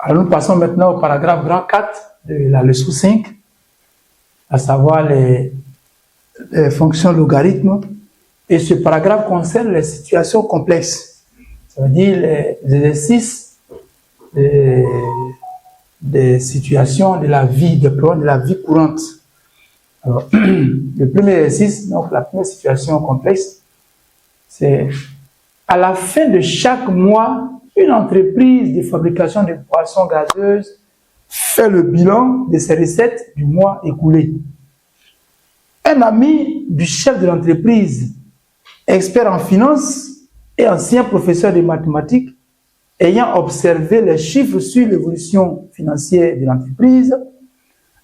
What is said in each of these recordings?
Alors nous passons maintenant au paragraphe grand 4 de la leçon 5, à savoir les fonctions logarithmes. Et ce paragraphe concerne les situations complexes, ça veut dire les exercices des situations de la vie, de la vie courante. Alors, le premier exercice, donc la première situation complexe, c'est à la fin de chaque mois, une entreprise de fabrication de boissons gazeuses fait le bilan de ses recettes du mois écoulé. Un ami du chef de l'entreprise, expert en finance et ancien professeur de mathématiques, ayant observé les chiffres sur l'évolution financière de l'entreprise,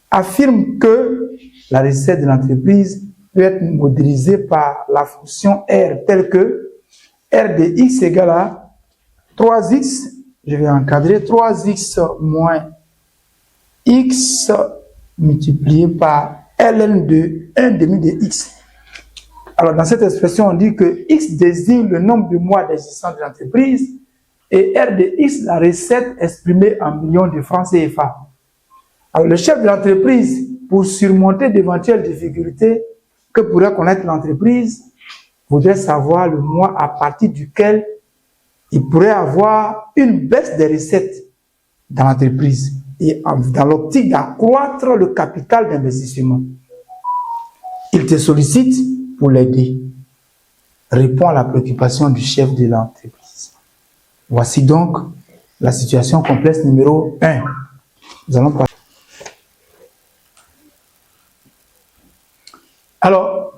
affirme que la recette de l'entreprise peut être modélisée par la fonction R telle que R de x égale à 3x, je vais encadrer 3x moins x multiplié par ln de 1 demi de x. Alors dans cette expression, on dit que x désigne le nombre de mois d'existence de l'entreprise et R de x la recette exprimée en millions de francs CFA. Alors le chef de l'entreprise, pour surmonter d'éventuelles difficultés que pourrait connaître l'entreprise, voudrait savoir le mois à partir duquel il pourrait avoir une baisse des recettes dans l'entreprise et dans l'optique d'accroître le capital d'investissement. Il te sollicite pour l'aider. Réponds à la préoccupation du chef de l'entreprise. Voici donc la situation complexe numéro 1. Nous allons passer. Alors,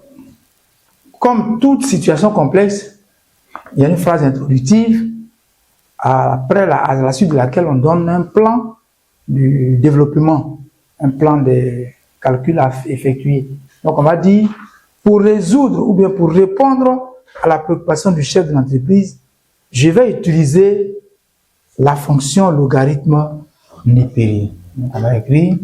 comme toute situation complexe, il y a une phrase introductive à la suite de laquelle on donne un plan du développement, un plan de calcul à effectuer. Donc on va dire, pour résoudre ou bien pour répondre à la préoccupation du chef de l'entreprise, je vais utiliser la fonction logarithme népérien. Donc on va écrire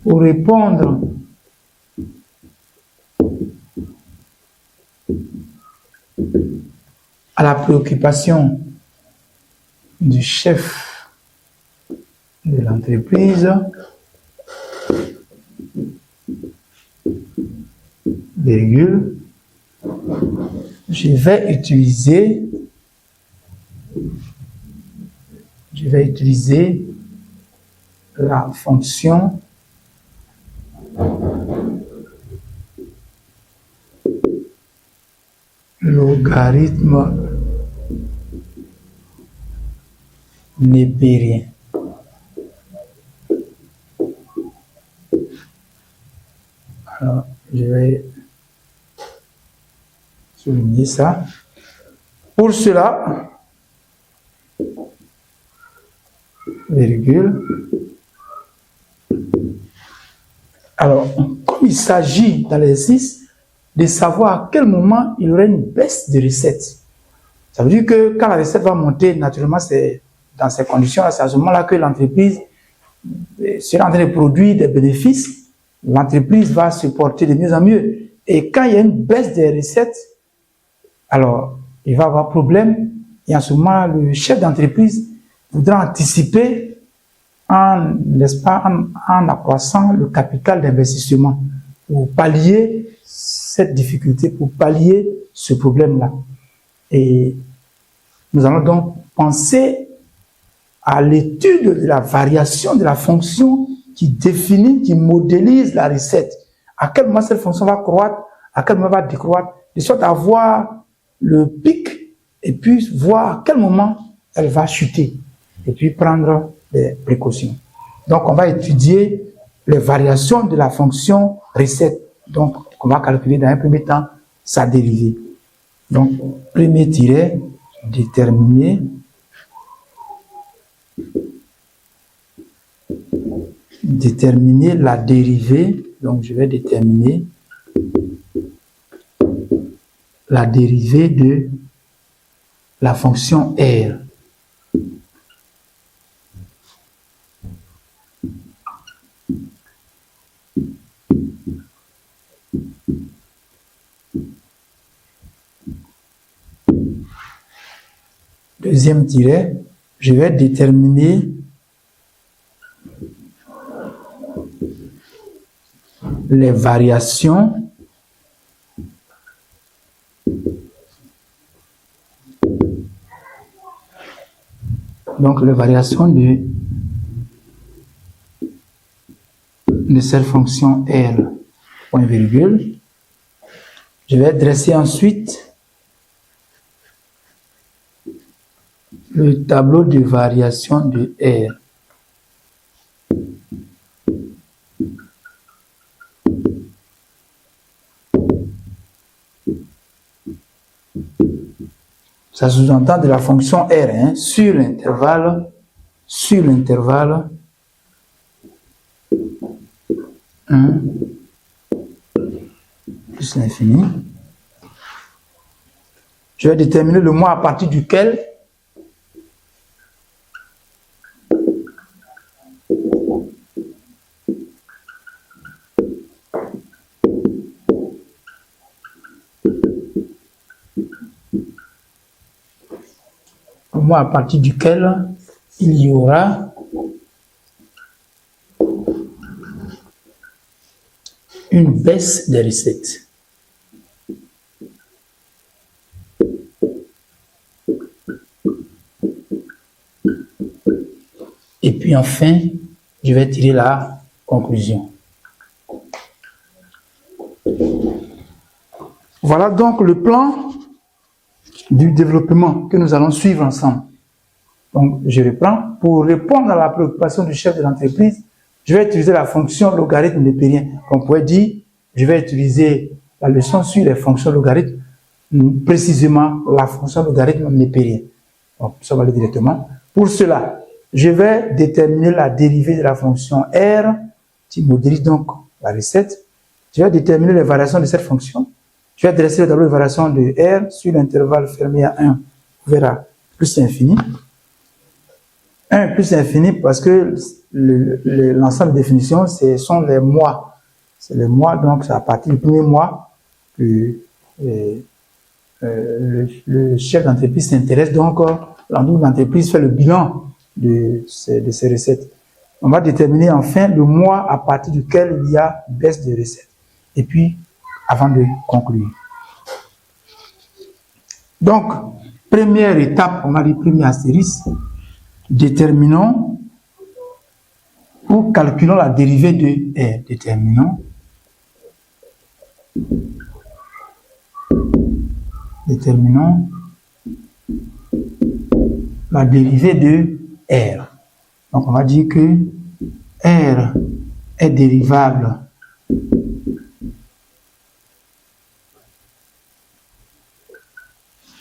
pour répondre à la préoccupation du chef de l'entreprise, virgule, je vais utiliser la fonction logarithme népérien. Alors, je vais souligner ça. Pour cela, virgule. Alors, comme il s'agit dans l'exercice de savoir à quel moment il y aurait une baisse de recettes, ça veut dire que quand la recette va monter, naturellement, c'est dans ces conditions-là, c'est à ce moment-là que l'entreprise sera en train de produire des bénéfices, l'entreprise va se porter de mieux en mieux. Et quand il y a une baisse des recettes, alors il va avoir problème. Et en ce moment, le chef d'entreprise voudra anticiper en accroissant le capital d'investissement pour pallier cette difficulté, pour pallier ce problème-là. Et nous allons donc penser à l'étude de la variation de la fonction qui définit, qui modélise la recette. À quel moment cette fonction va croître, à quel moment va décroître, de sorte à voir le pic et puis voir à quel moment elle va chuter et puis prendre des précautions. Donc on va étudier les variations de la fonction recette. Donc on va calculer dans un premier temps sa dérivée. Donc premier tiret, déterminer la dérivée. Donc je vais déterminer la dérivée de la fonction R. deuxième tiret, je vais déterminer les variations de cette fonction R, point virgule. Je vais dresser ensuite le tableau de variation de R. Ça sous-entend de la fonction R, hein, sur l'intervalle 1 plus l'infini. Je vais déterminer le mois à partir duquel il y aura une baisse des recettes. Et puis enfin, je vais tirer la conclusion. Voilà donc le plan du développement que nous allons suivre ensemble. Donc, je reprends. Pour répondre à la préoccupation du chef de l'entreprise, je vais utiliser la fonction logarithme népérien. On pourrait dire, je vais utiliser la leçon sur les fonctions logarithmes, précisément la fonction logarithme népérien. Donc, ça va aller directement. Pour cela, je vais déterminer la dérivée de la fonction R, qui modélise donc la recette. Je vais déterminer les variations de cette fonction. Je vais dresser le tableau de variation de R sur l'intervalle fermé à 1 ouvert à plus l'infini. 1 plus l'infini parce que l'ensemble de définitions, ce sont les mois. C'est les mois, donc c'est à partir du premier mois que le chef d'entreprise s'intéresse. Donc, l'entreprise fait le bilan de ces recettes. On va déterminer enfin le mois à partir duquel il y a baisse de recettes. Et puis, avant de conclure. Donc, première étape, on va dire premier astérisque, déterminons ou calculons la dérivée de R. Déterminons la dérivée de R. Donc, on va dire que R est dérivable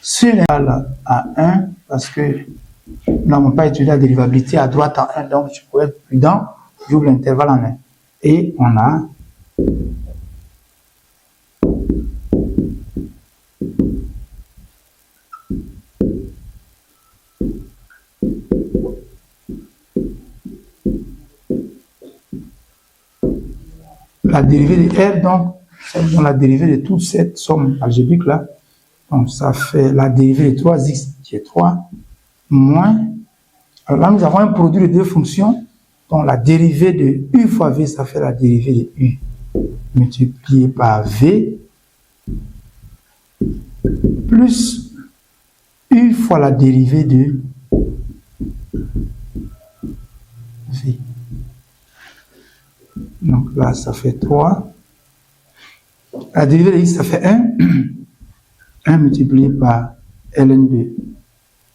sur l'intervalle à 1, parce que nous n'avons pas étudié la dérivabilité à droite en 1, donc je pourrais être prudent, j'ouvre l'intervalle en 1. Et on a la dérivée de R, donc, c'est la dérivée de toute cette somme algébrique là. Donc, ça fait la dérivée de 3x qui est 3, moins. Alors là, nous avons un produit de deux fonctions. Donc, la dérivée de u fois v, ça fait la dérivée de u multiplié par v, plus u fois la dérivée de v. Donc là, ça fait 3. La dérivée de x, ça fait 1. 1 multiplié par ln de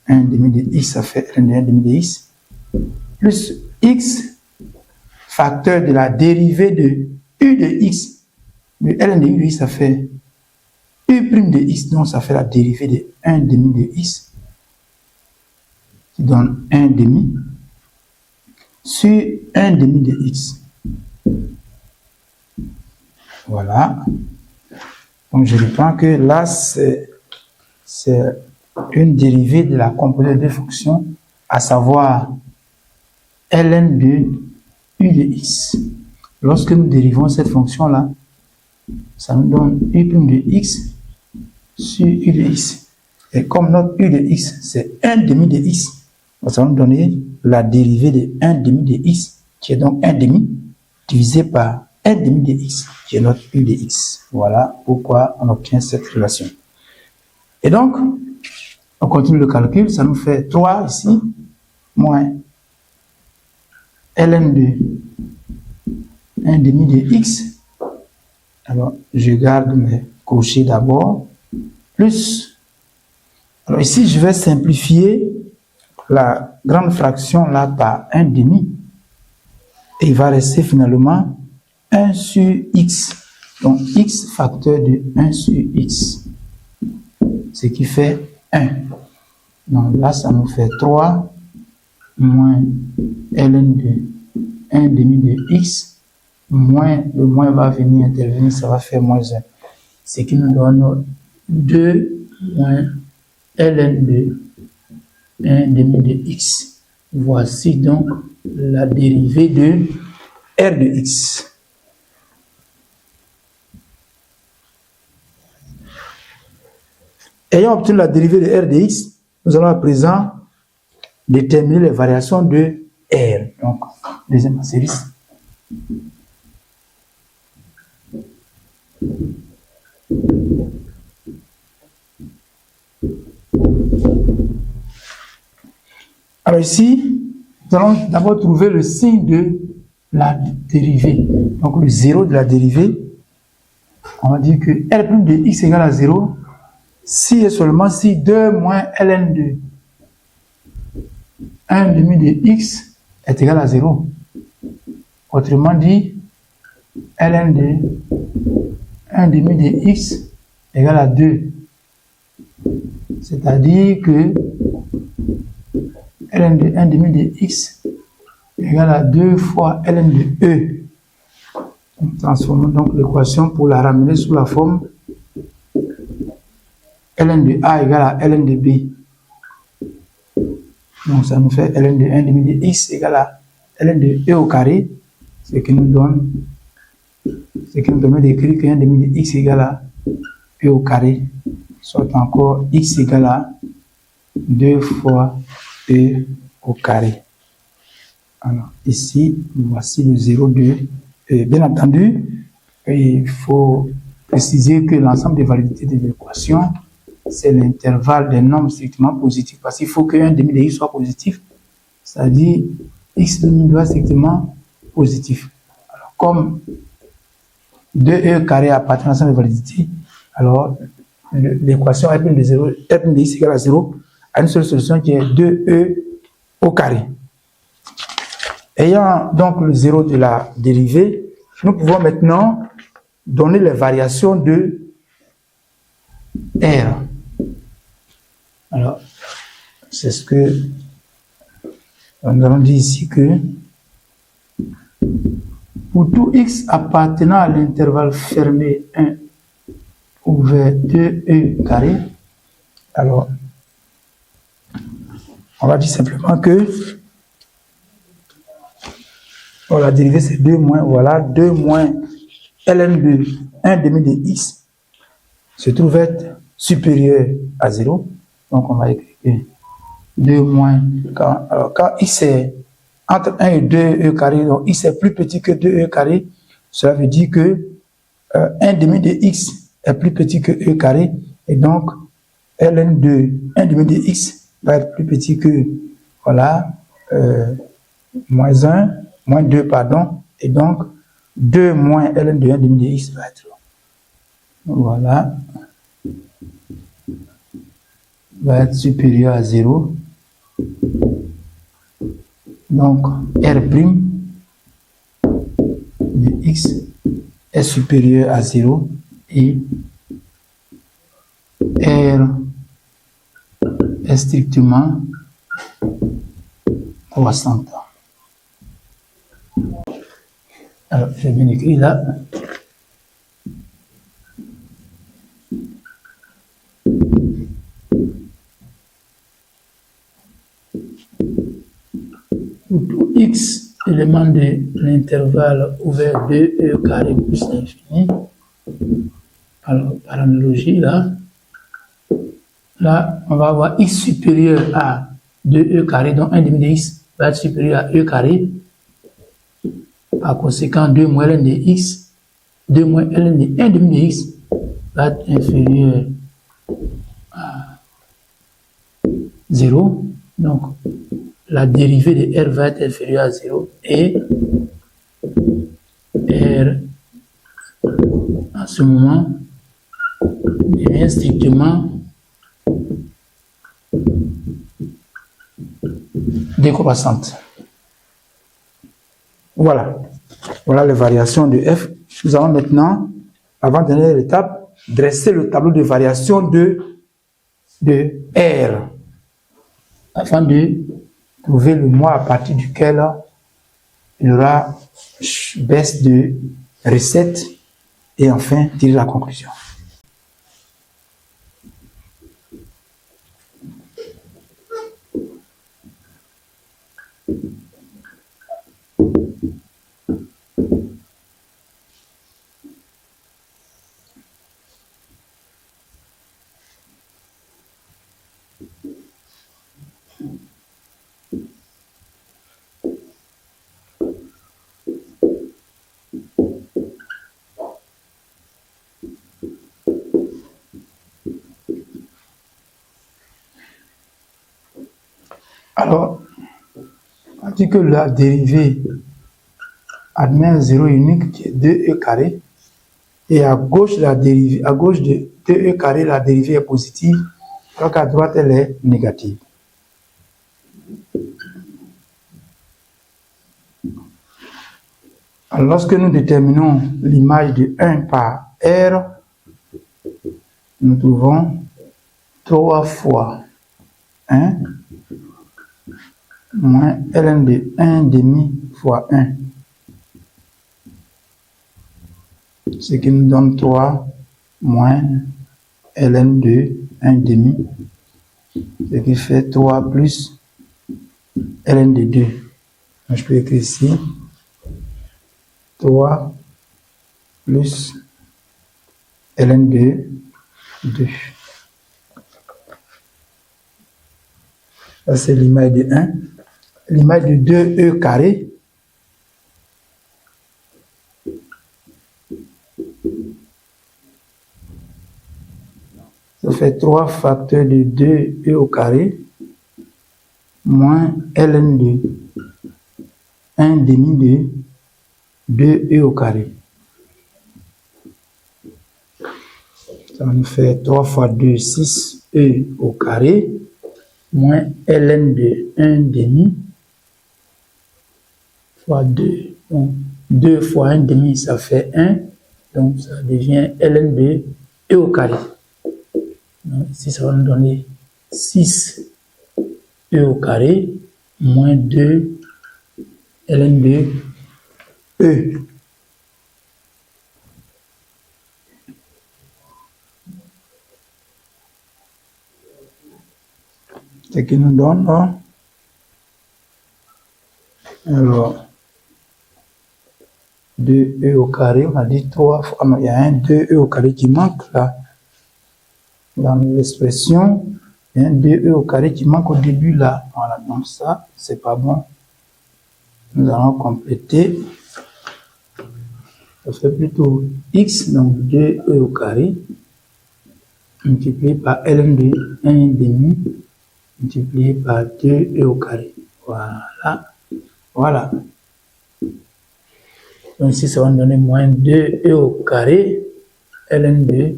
1 demi de x, ça fait ln de 1 demi de x, plus x, facteur de la dérivée de u de x, de ln de u de x, ça fait u' de x, donc ça fait la dérivée de 1 demi de x, qui donne 1 demi, sur 1 demi de x. Voilà. Donc, je reprends que là, c'est une dérivée de la composée de deux fonctions, à savoir ln de u de x. Lorsque nous dérivons cette fonction-là, ça nous donne u' de x sur u de x. Et comme notre u de x, c'est 1 demi de x, ça va nous donner la dérivée de 1 demi de x, qui est donc 1 demi, divisé par 1 demi de x, qui est notre u de x. Voilà pourquoi on obtient cette relation. Et donc, on continue le calcul, ça nous fait 3 ici, moins ln de 1 demi de x. Alors, je garde mes crochets d'abord, plus. Alors ici, je vais simplifier la grande fraction là par 1 demi. Et il va rester finalement 1 sur x. Donc, x facteur de 1 sur x. Ce qui fait 1. Donc là, ça nous fait 3 moins ln de 1 demi de x, moins, le moins va venir intervenir, ça va faire moins 1. Ce qui nous donne 2 moins ln de 1 demi de x. Voici donc la dérivée de r de x. Ayant obtenu la dérivée de r de x, nous allons à présent déterminer les variations de r. Donc, deuxième astérisque. Alors ici, nous allons d'abord trouver le signe de la dérivée. Donc le 0 de la dérivée, on va dire que r prime de x égale à 0, si et seulement si 2 moins ln de 1 demi de x est égal à 0. Autrement dit, ln de 1 demi de x égale à 2. C'est-à-dire que ln de 1 demi de x égale à 2 fois ln de e. Nous transformons donc l'équation pour la ramener sous la forme ln de a égale à ln de b. Donc ça nous fait ln de 1 demi de x égale à ln de e au carré, ce qui nous permet d'écrire que 1 demi de x égale à e au carré, soit encore x égale à 2 fois e au carré. Alors ici, voici le 0 de e. Bien entendu, il faut préciser que l'ensemble des validités de l'équation, c'est l'intervalle des nombres strictement positifs. Parce qu'il faut que 1 demi de x soit positif, c'est-à-dire x demi doit être strictement positif. Alors, comme 2e carré appartient à l'ensemble des validités, alors l'équation r' de 0, r' de x égale à 0 a une seule solution qui est 2e au carré. Ayant donc le 0 de la dérivée, nous pouvons maintenant donner les variations de r. Alors, c'est ce que nous allons dire ici que pour tout x appartenant à l'intervalle fermé 1 ouvert 2e carré, alors on va dire simplement que la dérivée c'est 2 moins, voilà, 2 moins ln de 1 demi de x se trouve être supérieur à 0. Donc on va écrire 2 moins, quand x est entre 1 et 2e carré, donc x est plus petit que 2e carré, cela veut dire que 1 demi de x est plus petit que e carré, et donc ln de 1 demi de x va être plus petit que, voilà, moins 1, moins 2, pardon, et donc 2 moins ln de 1 demi de x va être, voilà, va être supérieur à 0. Donc r' de x est supérieur à 0 et r est strictement croissante. Alors, j'ai bien écrit là. Pour tout x élément de l'intervalle ouvert 2e carré plus l'infini, alors par analogie là, là, on va avoir x supérieur à 2e carré, donc 1 demi de x va être supérieur à e carré. Par conséquent, 2 moins ln de x, 2 moins ln de 1 demi de x va être inférieur à 0. Donc, la dérivée de r va être inférieure à 0 et r, à ce moment, devient strictement décroissante. Voilà. Voilà les variations de f. Nous allons maintenant, avant de donner l'étape, dresser le tableau de variation de R afin de trouver le mois à partir duquel il y aura baisse de recette et enfin tirer la conclusion. Alors, on dit que la dérivée admet un zéro unique qui est 2e carré et à gauche, la dérivée, à gauche de 2e carré, la dérivée est positive, alors qu'à droite, elle est négative. Alors, lorsque nous déterminons l'image de 1 par R, nous trouvons 3 fois 1 moins ln de 1 demi fois 1. Ce qui nous donne 3 moins ln de 1 demi, ce qui fait 3 plus ln de 2. Donc, je peux écrire ici 3 plus ln de 2. Ça, c'est l'image de 1. L'image de 2e carré, ça fait 3 facteurs de 2e au carré moins ln de 1 demi de 2e au carré. Ça nous fait 3 fois 2, 6e au carré moins ln de 1 demi fois 2. Donc, 2 fois 1 demi, ça fait 1. Donc, ça devient ln de e au carré. Donc, ici, ça va nous donner 6e au carré moins 2 ln de e. Ce qui nous donne, alors, 2e au carré, on a dit 3 fois, il y a un 2e au carré qui manque là, dans l'expression, il y a un 2e au carré qui manque au début là, voilà, donc ça, c'est pas bon, nous allons compléter, ça fait plutôt x, donc 2e au carré, multiplié par ln de 1 demi, multiplié par 2e au carré, voilà, voilà. Donc ici, ça va nous donner moins 2e au carré, ln de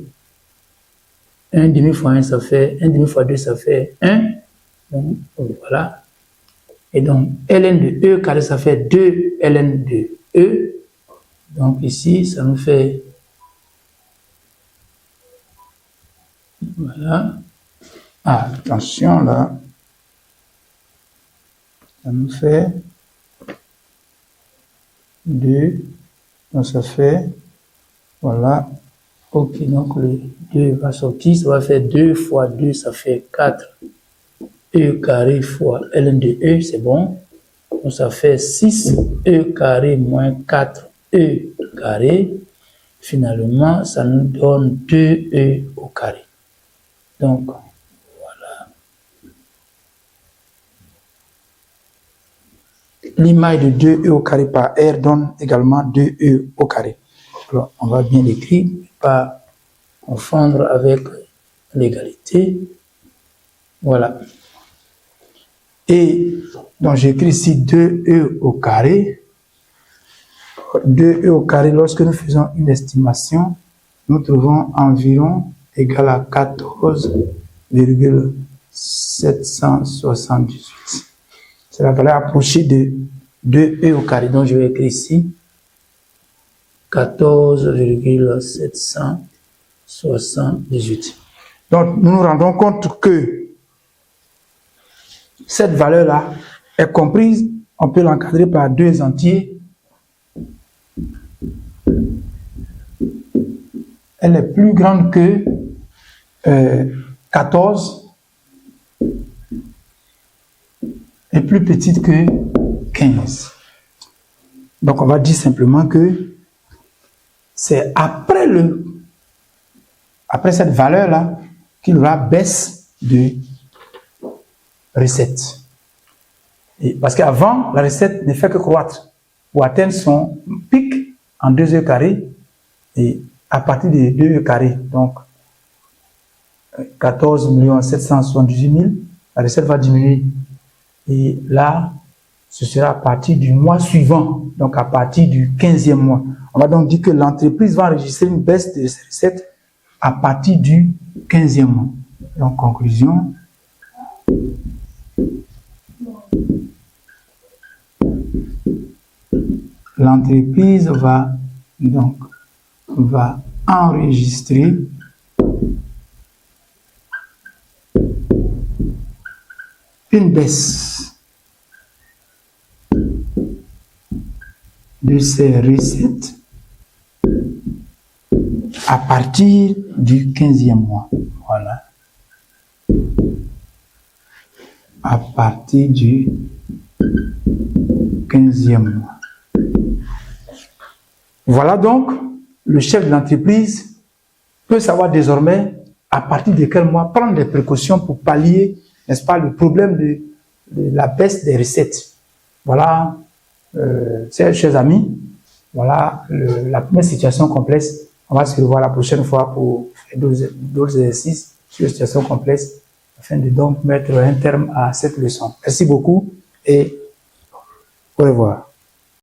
1 demi fois 1, ça fait 1 demi fois 2, ça fait 1. Donc voilà. Et donc ln de e carré, ça fait 2 ln de e. Donc ici, ça nous fait, voilà. Ah, attention là. Ça nous fait 2, donc ça fait, voilà, ok, donc le 2 va sortir, ça va faire 2 fois 2, ça fait 4 e carré fois ln de e, c'est bon, donc ça fait 6 e carré moins 4 e carré, finalement ça nous donne 2e au carré. Donc l'image de 2e au carré par R donne également 2e au carré. Alors, on va bien l'écrire, pas confondre avec l'égalité. Voilà. Et donc j'écris ici 2e au carré. 2e au carré, lorsque nous faisons une estimation, nous trouvons environ égal à 14,778. C'est la valeur approchée de 2e au carré. Donc je vais écrire ici 14,778. Donc nous nous rendons compte que cette valeur-là est comprise, on peut l'encadrer par 2 entiers. Elle est plus grande que 14 et plus petite que 15. Donc on va dire simplement que c'est après cette valeur-là qu'il y aura baisse de recette. Et parce qu'avant, la recette ne fait que croître pour atteindre son pic en 2e carré et à partir de 2e carré, donc 14 778 000, la recette va diminuer. Et là, ce sera à partir du mois suivant, donc à partir du 15e mois. On va donc dire que l'entreprise va enregistrer une baisse de ses recettes à partir du 15e mois. Donc, conclusion. L'entreprise va enregistrer une baisse de ses recettes à partir du 15e mois. Voilà. À partir du 15e mois. Voilà donc, le chef de l'entreprise peut savoir désormais à partir de quel mois prendre des précautions pour pallier, n'est-ce pas, le problème de la baisse des recettes. Voilà, chers amis, voilà la première situation complexe. On va se revoir la prochaine fois pour faire d'autres exercices sur la situation complexe afin de donc mettre un terme à cette leçon. Merci beaucoup et au revoir.